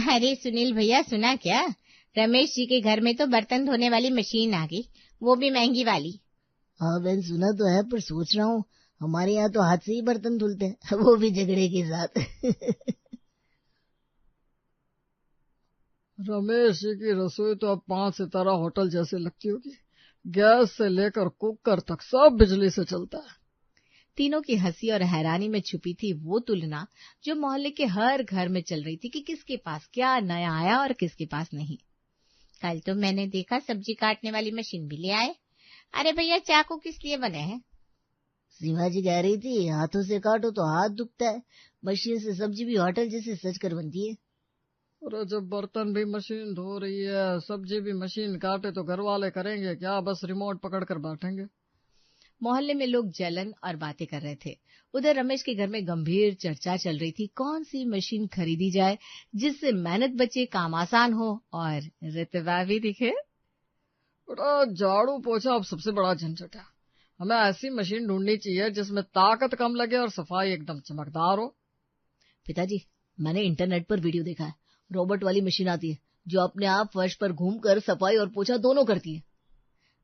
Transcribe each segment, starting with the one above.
अरे सुनील भैया, सुना क्या? रमेश जी के घर में तो बर्तन धोने वाली मशीन आ गई, वो भी महंगी वाली। हाँ बहन, सुना तो है, पर सोच रहा हूँ हमारे यहाँ तो हाथ से ही बर्तन धुलते हैं, वो भी झगड़े के साथ। रमेश जी की रसोई तो अब 5 सितारा होटल जैसी लगती होगी। गैस से लेकर कुकर तक सब बिजली से चलता है। तीनों की हंसी और हैरानी में छुपी थी वो तुलना जो मोहल्ले के हर घर में चल रही थी कि किसके पास क्या नया आया और किसके पास नहीं। कल तो मैंने देखा सब्जी काटने वाली मशीन भी ले आए। अरे भैया, चाकू किस लिए बने हैं? सीमा जी कह रही थी हाथों से काटो तो हाथ दुखता है, मशीन से सब्जी भी होटल जैसे सच कर बनती है। और जब बर्तन भी मशीन धो रही है, सब्जी भी मशीन काटे तो घर वाले करेंगे क्या? बस रिमोट पकड़ कर बैठेंगे। मोहल्ले में लोग जलन और बातें कर रहे थे। उधर रमेश के घर में गंभीर चर्चा चल रही थी, कौन सी मशीन खरीदी जाए जिससे मेहनत बचे, काम आसान हो और रुतबा भी दिखे। झाड़ू पोछा अब सबसे बड़ा झंझट है। हमें ऐसी मशीन ढूंढनी चाहिए जिसमें ताकत कम लगे और सफाई एकदम चमकदार हो। पिताजी, मैंने इंटरनेट पर वीडियो देखा है, रोबोट वाली मशीन आती है जो अपने आप फर्श पर घूमकर सफाई और पोछा दोनों करती है।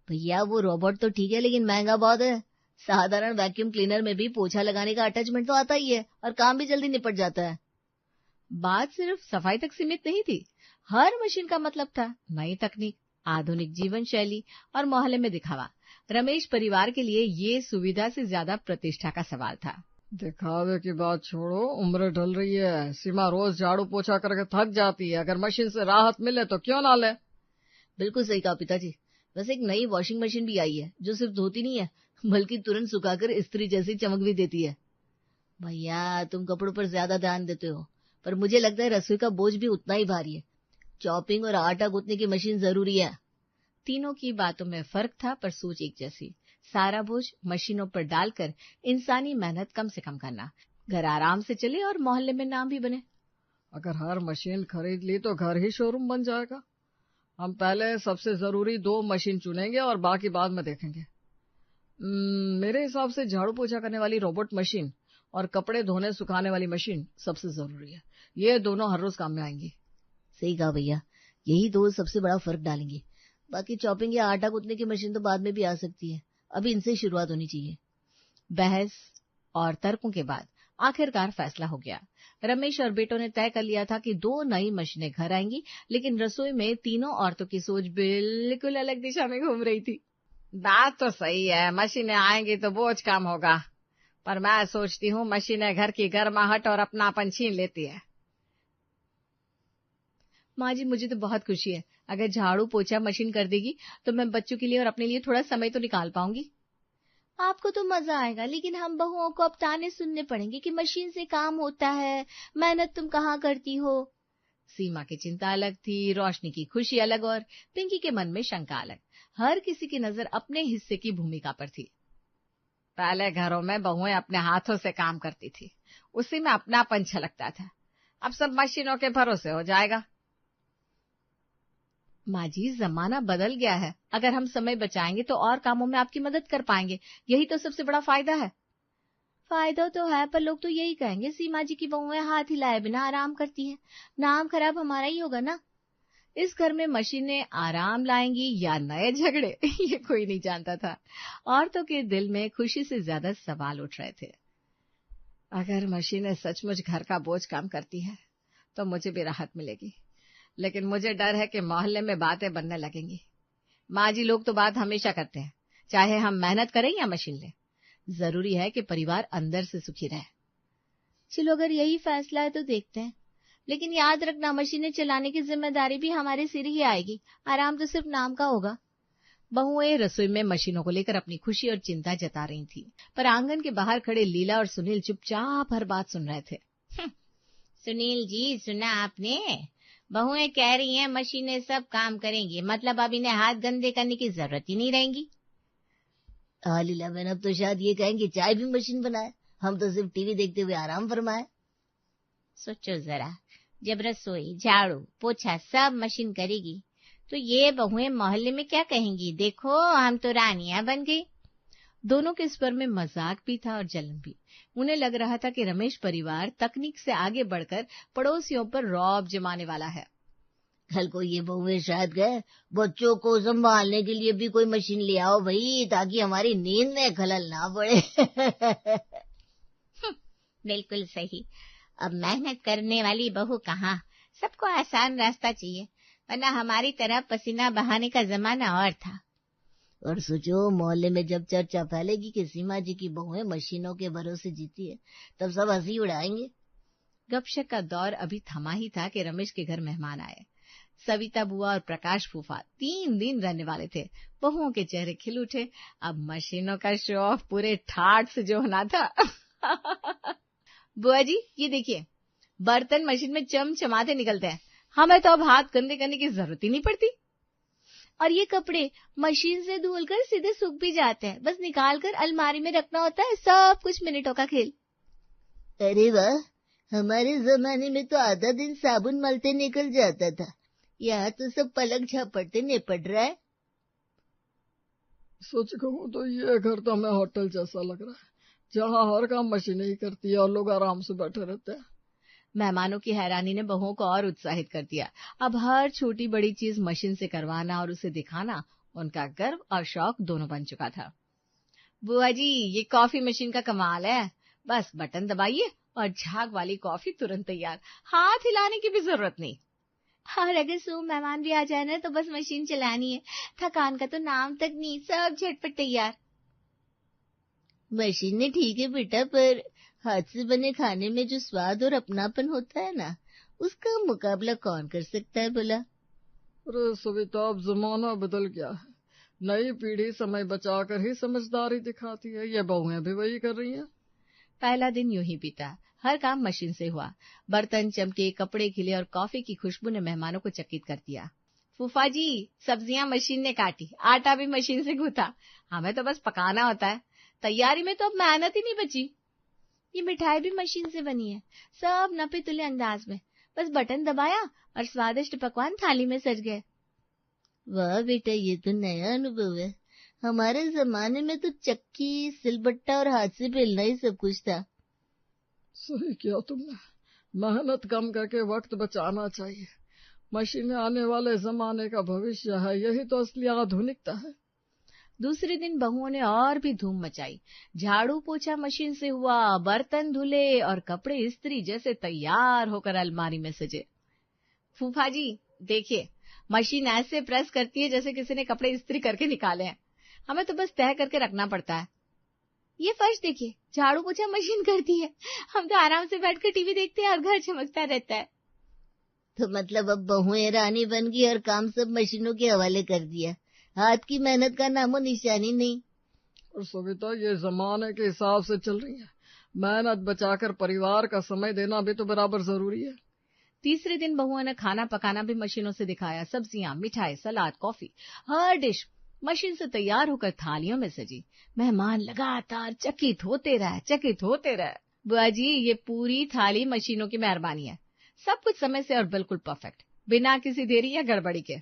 भैया वो रोबोट तो ठीक है, लेकिन महंगा बहुत है। साधारण वैक्यूम क्लीनर में भी पोछा लगाने का अटैचमेंट तो आता ही है और काम भी जल्दी निपट जाता है। बात सिर्फ सफाई तक सीमित नहीं थी। हर मशीन का मतलब था नई तकनीक, आधुनिक जीवन शैली और मोहल्ले में दिखावा। रमेश परिवार के लिए ये सुविधा से ज्यादा प्रतिष्ठा का सवाल था। दिखावे की बात छोड़ो, उम्र ढल रही है। सीमा रोज झाड़ू पोछा करके थक जाती है, अगर मशीन से राहत मिले तो क्यों ना ले। बिल्कुल सही कहा पिताजी। वैसे एक नई वॉशिंग मशीन भी आई है जो सिर्फ धोती नहीं है बल्कि तुरंत सुखाकर इस्त्री जैसी चमक भी देती है। भैया तुम कपड़ों पर ज्यादा ध्यान देते हो, पर मुझे लगता है रसोई का बोझ भी उतना ही भारी है। चॉपिंग और आटा गूंथने की मशीन जरूरी है। तीनों की बातों में फर्क था, पर सोच एक जैसी। सारा बोझ मशीनों पर डालकर इंसानी मेहनत कम से कम करना, घर आराम से चले और मोहल्ले में नाम भी बने। अगर हर मशीन खरीद ली तो घर ही शोरूम बन जाएगा। हम पहले सबसे जरूरी 2 मशीन चुनेंगे और बाकी बाद में देखेंगे। मेरे हिसाब से झाड़ू पोछा करने वाली रोबोट मशीन और कपड़े धोने सुखाने वाली मशीन सबसे जरूरी है। ये दोनों हर रोज काम में आएंगी। सही कहा भैया, यही 2 सबसे बड़ा फर्क डालेंगे। बाकी चॉपिंग या आटा गूंथने की मशीन तो बाद में भी आ सकती है, अभी इनसे शुरुआत होनी चाहिए। बहस और तर्कों के बाद आखिरकार फैसला हो गया। रमेश और बेटों ने तय कर लिया था कि 2 नई मशीनें घर आएंगी, लेकिन रसोई में तीनों औरतों की सोच बिल्कुल अलग दिशा में घूम रही थी। बात तो सही है, मशीनें आएंगी तो बोझ कम होगा, पर मैं सोचती हूँ मशीनें घर की गर्माहट और अपनापन छीन लेती है। माँ जी, मुझे तो बहुत खुशी है। अगर झाड़ू पोछा मशीन कर देगी तो मैं बच्चों के लिए और अपने लिए थोड़ा समय तो निकाल पाऊंगी। आपको तो मजा आएगा, लेकिन हम बहुओं को अब ताने सुनने पड़ेंगे कि मशीन से काम होता है, मेहनत तुम कहाँ करती हो। सीमा की चिंता अलग थी, रोशनी की खुशी अलग और पिंकी के मन में शंका अलग। हर किसी की नजर अपने हिस्से की भूमिका पर थी। पहले घरों में बहुएं अपने हाथों से काम करती थी, उसी में अपनापन छलकता था। अब सब मशीनों के भरोसे हो जाएगा। माँ जी, जमाना बदल गया है। अगर हम समय बचाएंगे तो और कामों में आपकी मदद कर पाएंगे, यही तो सबसे बड़ा फायदा है। फायदा तो है, पर लोग तो यही कहेंगे सीमा जी की बहुएं हाथ हिलाए बिना आराम करती हैं। नाम खराब हमारा ही होगा ना। इस घर में मशीनें आराम लाएंगी या नए झगड़े ये कोई नहीं जानता था। औरतों के दिल में खुशी से ज्यादा सवाल उठ रहे थे। अगर मशीनें सचमुच घर का बोझ कम करती है तो मुझे भी राहत मिलेगी, लेकिन मुझे डर है कि मोहल्ले में बातें बनने लगेंगी। माँ जी, लोग तो बात हमेशा करते हैं, चाहे हम मेहनत करें या मशीन लें। जरूरी है कि परिवार अंदर से सुखी रहे। चलो, अगर यही फैसला है तो देखते हैं, लेकिन याद रखना मशीनें चलाने की जिम्मेदारी भी हमारे सिर ही आएगी, आराम तो सिर्फ नाम का होगा। बहुएं रसोई में मशीनों को लेकर अपनी खुशी और चिंता जता रही थी, पर आंगन के बाहर खड़े लीला और सुनील चुपचाप हर बात सुन रहे थे। सुनील जी, सुना आपने? बहुएं कह रही हैं मशीनें सब काम करेंगी, मतलब अब इन्हें हाथ गंदे करने की जरूरत ही नहीं रहेगी। हाँ लीला बहन, अब तो शायद ये कहेंगे चाय भी मशीन बनाए, हम तो सिर्फ टीवी देखते हुए आराम फरमाए। सोचो जरा, जब रसोई, झाड़ू, पोछा सब मशीन करेगी तो ये बहुएं मोहल्ले में क्या कहेंगी? देखो, हम तो रानियां बन गई। दोनों के स्वर में मजाक भी था और जलन भी। उन्हें लग रहा था कि रमेश परिवार तकनीक से आगे बढ़कर पड़ोसियों पर रौब जमाने वाला है। कल को ये बहुएं शायद गए, बच्चों को संभालने के लिए भी कोई मशीन ले आओ भाई, ताकि हमारी नींद में खलल ना पड़े। बिल्कुल सही। अब मेहनत करने वाली बहू कहाँ, सबको आसान रास्ता चाहिए, वरना हमारी तरह पसीना बहाने का जमाना और था। और सोचो, मोहल्ले में जब चर्चा फैलेगी कि सीमा जी की बहुएं मशीनों के भरोसे जीती है, तब सब हंसी उड़ाएंगे। गपशप का दौर अभी थमा ही था कि रमेश के घर मेहमान आए। सविता बुआ और प्रकाश फूफा 3 दिन रहने वाले थे। बहुओं के चेहरे खिल उठे। अब मशीनों का शो ऑफ पूरे ठाठ से जो होना था। बुआ जी, ये देखिए, बर्तन मशीन में चमचमाते निकलते हैं, हमें तो अब हाथ गंदे करने की जरूरत ही नहीं पड़ती। और ये कपड़े मशीन से धुलकर सीधे सूख भी जाते हैं, बस निकाल कर अलमारी में रखना होता है, सब कुछ मिनटों का खेल। अरे वाह, हमारे जमाने में तो आधा दिन साबुन मलते निकल जाता था, यहाँ तो सब पलक झपटते निपट रहा है। सच कहूँ तो ये घर तो हमें होटल जैसा लग रहा है, जहाँ हर काम मशीनें ही करती है और लोग आराम से बैठे रहते हैं। मेहमानों की हैरानी ने बहुओं को और उत्साहित कर दिया। अब हर छोटी बड़ी चीज मशीन से करवाना और उसे दिखाना उनका गर्व और शौक दोनों बन चुका था। बुआ जी, ये कॉफी मशीन का कमाल है, बस बटन दबाइए और झाग वाली कॉफी तुरंत तैयार, हाथ हिलाने की भी जरूरत नहीं। और अगर 100 मेहमान भी आ जाए ना, तो बस मशीन चलानी है, थकान का तो नाम तक नहीं, सब झटपट तैयार। मशीनें ठीक है बेटा, पर हाथ से बने खाने में जो स्वाद और अपनापन होता है ना, उसका मुकाबला कौन कर सकता है बोला। अरे सविता, अब जमाना बदल गया है, नई पीढ़ी समय बचाकर ही समझदारी दिखाती है, ये बहुएं भी वही कर रही हैं। पहला दिन यूं ही बीता, हर काम मशीन से हुआ। बर्तन चमके, कपड़े खिले और कॉफी की खुशबू ने मेहमानों को चकित कर दिया। फूफा जी, सब्जियां मशीन ने काटी, आटा भी मशीन से गूंथा, हमें तो बस पकाना होता है, तैयारी में तो अब मेहनत ही नहीं बची। ये मिठाई भी मशीन से बनी है, सब नपे तुले अंदाज में, बस बटन दबाया और स्वादिष्ट पकवान थाली में सज गए। वाह बेटा, ये तो नया अनुभव है। हमारे जमाने में तो चक्की, सिलबट्टा और हाथ से बेलना ही सब कुछ था। सही किया तुमने, मेहनत कम करके वक्त बचाना चाहिए। मशीनें आने वाले जमाने का भविष्य है, यही तो असली आधुनिकता है। दूसरे दिन बहुओं ने और भी धूम मचाई। झाड़ू पोछा मशीन से हुआ, बर्तन धुले और कपड़े इस्त्री जैसे तैयार होकर अलमारी में सजे। फूफा जी देखिए, मशीन ऐसे प्रेस करती है जैसे किसी ने कपड़े इस्त्री करके निकाले हैं, हमें तो बस तय करके रखना पड़ता है। ये फर्श देखिए, झाड़ू पोछा मशीन करती है, हम तो आराम से बैठकर टीवी देखते हैं और घर चमकता रहता है। तो मतलब अब बहुएं रानी बन गई और काम सब मशीनों के हवाले कर दिया, हाथ की मेहनत का नामो निशानी नहीं। और सविता, ये जमाने के हिसाब से चल रही है, मेहनत बचाकर परिवार का समय देना भी तो बराबर जरूरी है। तीसरे दिन बहुओं ने खाना पकाना भी मशीनों से दिखाया। सब्जियां, मिठाई, सलाद, कॉफी, हर डिश मशीन से तैयार होकर थालियों में सजी। मेहमान लगातार चकित होते रहे। बुआ जी, ये पूरी थाली मशीनों की मेहरबानी है, सब कुछ समय से और बिल्कुल परफेक्ट, बिना किसी देरी या गड़बड़ी के।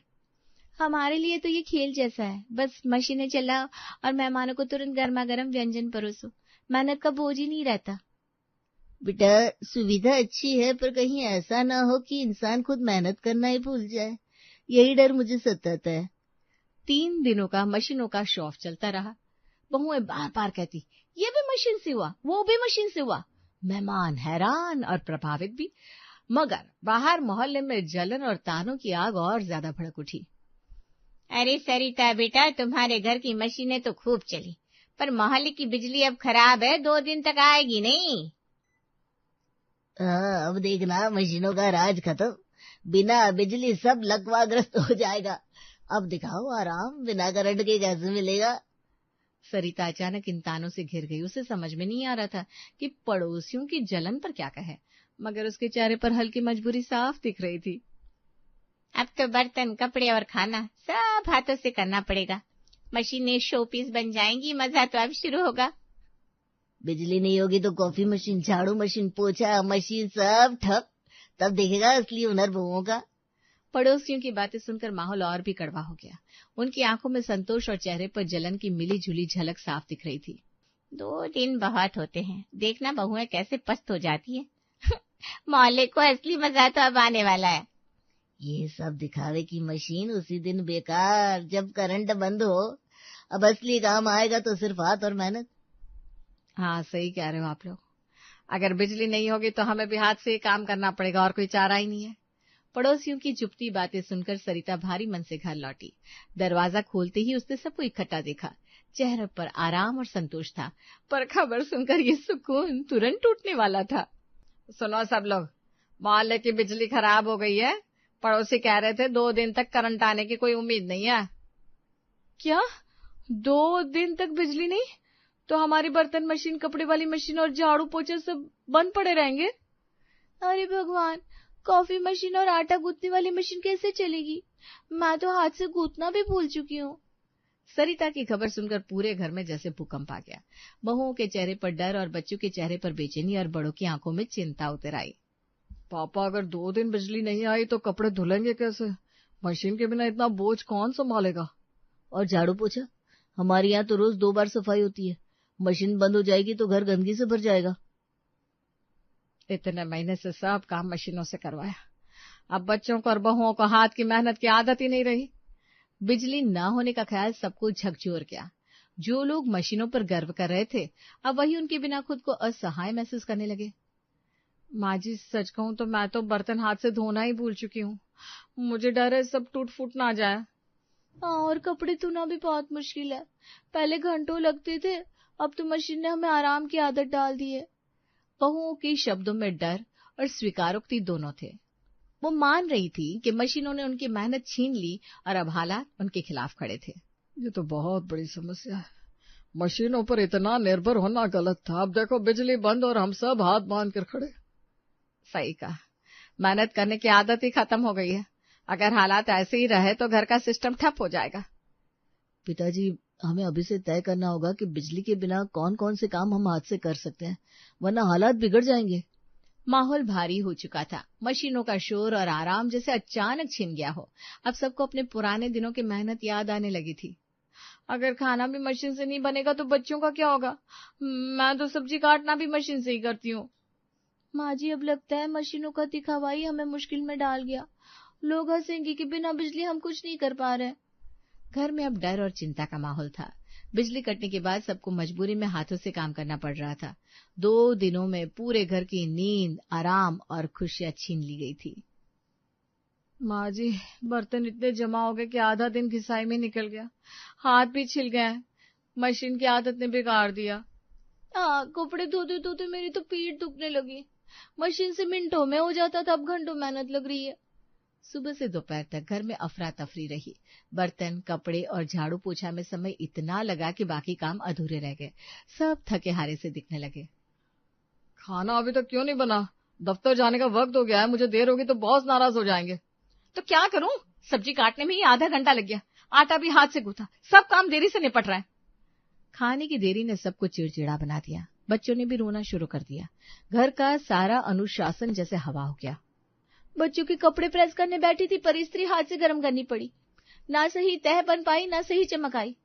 हमारे लिए तो ये खेल जैसा है, बस मशीनें चलाओ और मेहमानों को तुरंत गर्मा गर्म व्यंजन परोसो, मेहनत का बोझ ही नहीं रहता। बेटा, सुविधा अच्छी है, पर कहीं ऐसा ना हो कि इंसान खुद मेहनत करना ही भूल जाए, यही डर मुझे सताता है। 3 दिनों का मशीनों का शौफ चलता रहा। बहुएं बार बार कहती, ये भी मशीन से हुआ, वो भी मशीन से हुआ। मेहमान हैरान और प्रभावित भी, मगर बाहर मोहल्ले में जलन और तानों की आग और ज्यादा भड़क उठी। अरे सरिता बेटा, तुम्हारे घर की मशीनें तो खूब चली, पर मोहल्ले की बिजली अब खराब है, 2 दिन तक आएगी नहीं। अब देखना मशीनों का राज खत्म, बिना बिजली सब लकवाग्रस्त हो जाएगा। अब दिखाओ आराम, बिना करंट के कैसे मिलेगा। सरिता अचानक इन तानों से घिर गई। उसे समझ में नहीं आ रहा था कि पड़ोसियों की जलन पर क्या कहे, मगर उसके चेहरे पर हल्की मजबूरी साफ दिख रही थी। अब तो बर्तन, कपड़े और खाना सब हाथों से करना पड़ेगा, मशीनें शोपीस बन जाएंगी, मजा तो अब शुरू होगा। बिजली नहीं होगी तो कॉफी मशीन, झाड़ू मशीन, पोछा मशीन सब ठप, तब देखेगा असली हुनर बहुओं का। पड़ोसियों की बातें सुनकर माहौल और भी कड़वा हो गया। उनकी आंखों में संतोष और चेहरे पर जलन की मिली जुली झलक साफ दिख रही थी। 2 दिन बहुत होते हैं, देखना बहुएं कैसे पस्त हो जाती है। मोहल्ले को असली मजा तो अब आने वाला है। ये सब दिखावे की मशीन उसी दिन बेकार, जब करंट बंद हो। अब असली काम आएगा तो सिर्फ हाथ और मेहनत। हाँ, सही कह रहे हो आप लोग। अगर बिजली नहीं होगी तो हमें भी हाथ से ही काम करना पड़ेगा, और कोई चारा ही नहीं है। पड़ोसियों की चुपती बातें सुनकर सरिता भारी मन से घर लौटी। दरवाजा खोलते ही उसने सबको इकट्ठा देखा। चेहरे पर आराम और संतोष था, पर खबर सुनकर ये सुकून तुरंत टूटने वाला था। सुनो सब लोग, मोहल्ले की बिजली खराब हो गई है। पड़ोसी कह रहे थे 2 दिन तक करंट आने की कोई उम्मीद नहीं है। क्या 2 दिन तक बिजली नहीं? तो हमारी बर्तन मशीन, कपड़े वाली मशीन और झाड़ू पोछे सब बंद पड़े रहेंगे। अरे भगवान, कॉफी मशीन और आटा गूंथने वाली मशीन कैसे चलेगी? मैं तो हाथ से गूंथना भी भूल चुकी हूँ। सरिता की खबर सुनकर पूरे घर में जैसे भूकंप आ गया। बहुओं के चेहरे पर डर और बच्चों के चेहरे पर बेचैनी और बड़ों की आंखों में चिंता उतर आई। पापा, अगर 2 दिन बिजली नहीं आई तो कपड़े धुलेंगे कैसे? मशीन के बिना इतना बोझ कौन संभालेगा? और झाड़ू पोछा? हमारे यहाँ तो रोज 2 बार सफाई होती है। मशीन बंद हो जाएगी तो घर गंदगी से भर जाएगा। इतने महीने से सब काम मशीनों से करवाया, अब बच्चों को और बहुओं को हाथ की मेहनत की आदत ही नहीं रही। बिजली न होने का ख्याल सबको झकझोर गया। जो लोग मशीनों पर गर्व कर रहे थे, अब वही उनके बिना खुद को असहाय महसूस करने लगे। माँ जी, सच कहूँ तो मैं तो बर्तन हाथ से धोना ही भूल चुकी हूँ। मुझे डर है सब टूट फूट ना जाए। और कपड़े धोना भी बहुत मुश्किल है। पहले घंटों लगते थे, अब तो मशीन ने हमें आराम की आदत डाल दी है। बहुओं के शब्दों में डर और स्वीकारोक्ति दोनों थे। वो मान रही थी कि मशीनों ने उनकी मेहनत छीन ली और अब हालात उनके खिलाफ खड़े थे। ये तो बहुत बड़ी समस्या है। मशीनों पर इतना निर्भर होना गलत था। अब देखो बिजली बंद और हम सब हाथ बांध कर खड़े। सही कहा, मेहनत करने की आदत ही खत्म हो गई है। अगर हालात ऐसे ही रहे तो घर का सिस्टम ठप हो जाएगा। पिताजी, हमें अभी से तय करना होगा कि बिजली के बिना कौन कौन से काम हम हाथ से कर सकते हैं, वरना हालात बिगड़ जाएंगे। माहौल भारी हो चुका था। मशीनों का शोर और आराम जैसे अचानक छिन गया हो। अब सबको अपने पुराने दिनों की मेहनत याद आने लगी थी। अगर खाना भी मशीन से नहीं बनेगा तो बच्चों का क्या होगा? मैं तो सब्जी काटना भी मशीन से ही करती हूँ। माँ जी, अब लगता है मशीनों का दिखावा ही हमें मुश्किल में डाल गया। लोग हंसेंगे कि बिना बिजली हम कुछ नहीं कर पा रहे। घर में अब डर और चिंता का माहौल था। बिजली कटने के बाद सबको मजबूरी में हाथों से काम करना पड़ रहा था। 2 दिनों में पूरे घर की नींद, आराम और खुशियां छीन ली गई थी। माँ जी, बर्तन इतने जमा हो गए कि आधा दिन घिसाई में निकल गया। हाथ भी छिल गए। मशीन की आदत ने बिगाड़ दिया। कपड़े धोते धोते मेरी तो पीठ दुखने लगी। मशीन से मिनटों में हो जाता था, अब घंटों मेहनत लग रही है। सुबह से दोपहर तक घर में अफरा तफरी रही। बर्तन, कपड़े और झाड़ू पोछा में समय इतना लगा कि बाकी काम अधूरे रह गए। सब थके हारे से दिखने लगे। खाना अभी तक क्यों नहीं बना? दफ्तर जाने का वक्त हो गया है। मुझे देर होगी तो बॉस नाराज हो जाएंगे। तो क्या करूं? सब्जी काटने में ही आधा घंटा लग गया। आटा भी हाथ से गूंथा। सब काम देरी से निपट रहा है। खाने की देरी ने सबको चिड़चिड़ा बना दिया। बच्चों ने भी रोना शुरू कर दिया। घर का सारा अनुशासन जैसे हवा हो गया। बच्चों के कपड़े प्रेस करने बैठी थी, पर इस्त्री हाथ से गर्म करनी पड़ी। ना सही तह बन पाई, ना सही चमक आई।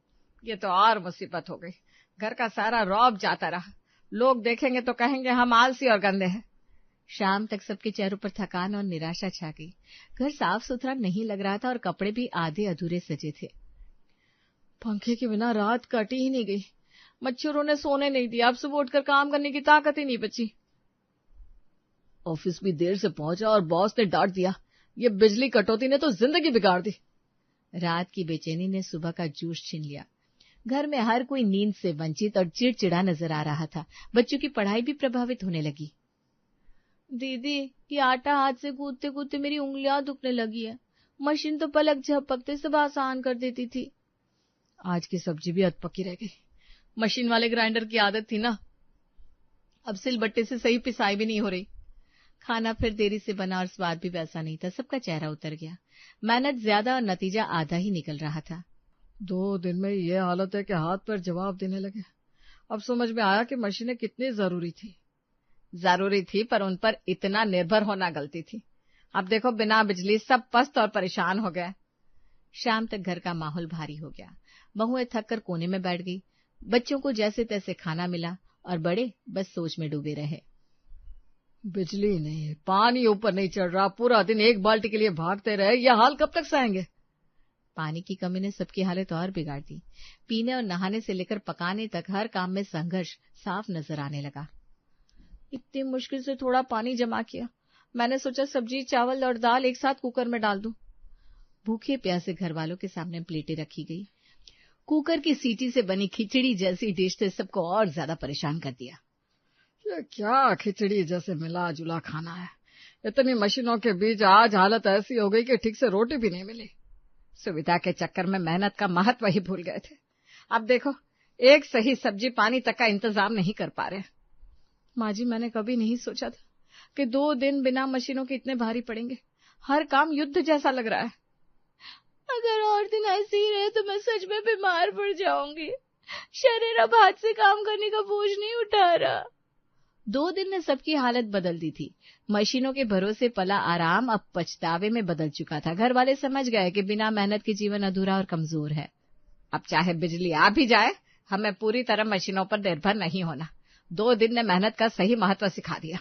ये तो और मुसीबत हो गई। घर का सारा रौब जाता रहा। लोग देखेंगे तो कहेंगे हम आलसी और गंदे हैं। शाम तक सबके चेहरों पर थकान और निराशा छा गई। घर साफ सुथरा नहीं लग रहा था और कपड़े भी आधे अधूरे सजे थे। पंखे के बिना रात कटी ही नहीं गई। मच्छरों ने सोने नहीं दिया। अब सुबह उठकर काम करने की ताकत ही नहीं बची। ऑफिस भी देर से पहुंचा और बॉस ने डांट दिया। ये बिजली कटौती ने तो जिंदगी बिगाड़ दी। रात की बेचैनी ने सुबह का जोश छीन लिया। घर में हर कोई नींद से वंचित और चिड़चिड़ा नजर आ रहा था। बच्चों की पढ़ाई भी प्रभावित होने लगी। दीदी, ये आटा हाथ से गूंथते गूंथते मेरी उंगलियां दुखने लगी है। मशीन तो पलक झपकते सब आसान कर देती थी। आज की सब्जी भी अधपकी रह गई। मशीन वाले ग्राइंडर की आदत थी ना, अब सिलबट्टे से सही पिसाई भी नहीं हो रही। खाना फिर देरी से बना और स्वाद भी वैसा नहीं था। सबका चेहरा उतर गया। मेहनत ज्यादा और नतीजा आधा ही निकल रहा था। 2 दिन में ये हालत है कि हाथ पर जवाब देने लगे। अब समझ में आया कि मशीनें कितनी जरूरी थी। जरूरी थी, पर उन पर इतना निर्भर होना गलती थी। अब देखो बिना बिजली सब पस्त और परेशान हो गए। शाम तक घर का माहौल भारी हो गया। बहुएं थक कर कोने में बैठ गई। बच्चों को जैसे तैसे खाना मिला और बड़े बस सोच में डूबे रहे। बिजली नहीं, पानी ऊपर नहीं चढ़ रहा, पूरा दिन एक बाल्टी के लिए भागते रहे, यह हाल कब तक सहेंगे? पानी की कमी ने सबकी हालत और बिगाड़ दी। पीने और नहाने से लेकर पकाने तक हर काम में संघर्ष साफ नजर आने लगा। इतनी मुश्किल से थोड़ा पानी जमा किया। मैंने सोचा सब्जी, चावल और दाल एक साथ कुकर में डाल दूं। भूखे प्यासे घर वालों के सामने प्लेटें रखी गई। कुकर की सीटी से बनी खिचड़ी जैसी डिश ने सबको और ज्यादा परेशान कर दिया। ये क्या खिचड़ी जैसे मिला जुला खाना है? इतनी मशीनों के बीच आज हालत ऐसी हो गई कि ठीक से रोटी भी नहीं मिली। सुविधा के चक्कर में मेहनत का महत्व ही भूल गए थे। अब देखो एक सही सब्जी पानी तक का इंतजाम नहीं कर पा रहे। माँ जी, मैंने कभी नहीं सोचा था कि 2 दिन बिना मशीनों के इतने भारी पड़ेंगे। हर काम युद्ध जैसा लग रहा है। अगर और दिन ऐसे ही रहे तो मैं सच में बीमार पड़ जाऊंगी। शरीर अब हाथ से काम करने का बोझ नहीं उठा रहा। 2 दिन ने सबकी हालत बदल दी थी। मशीनों के भरोसे पला आराम अब पछतावे में बदल चुका था। घर वाले समझ गए कि बिना मेहनत के जीवन अधूरा और कमजोर है। अब चाहे बिजली आ भी जाए, हमें पूरी तरह मशीनों पर निर्भर नहीं होना। 2 दिन ने मेहनत का सही महत्व सिखा दिया।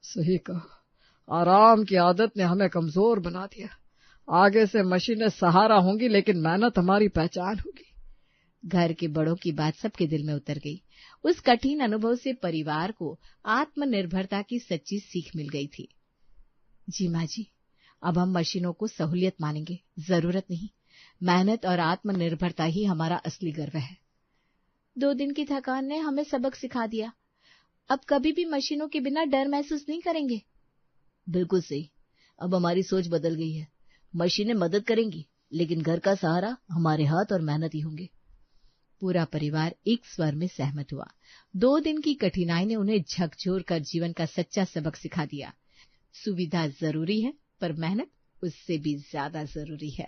सही कहा, आराम की आदत ने हमें कमजोर बना दिया। आगे से मशीनें सहारा होंगी, लेकिन मेहनत हमारी पहचान होगी। घर के बड़ों की बात सबके दिल में उतर गई। उस कठिन अनुभव से परिवार को आत्मनिर्भरता की सच्ची सीख मिल गई थी। जी माँ जी, अब हम मशीनों को सहूलियत मानेंगे, जरूरत नहीं। मेहनत और आत्मनिर्भरता ही हमारा असली गर्व है। 2 दिन की थकान ने हमें सबक सिखा दिया। अब कभी भी मशीनों के बिना डर महसूस नहीं करेंगे। बिल्कुल सही। अब हमारी सोच बदल गई है। मशीनें मदद करेंगी, लेकिन घर का सहारा हमारे हाथ और मेहनत ही होंगे। पूरा परिवार एक स्वर में सहमत हुआ। 2 दिन की कठिनाई ने उन्हें झकझोर कर जीवन का सच्चा सबक सिखा दिया। सुविधा जरूरी है, पर मेहनत उससे भी ज्यादा जरूरी है।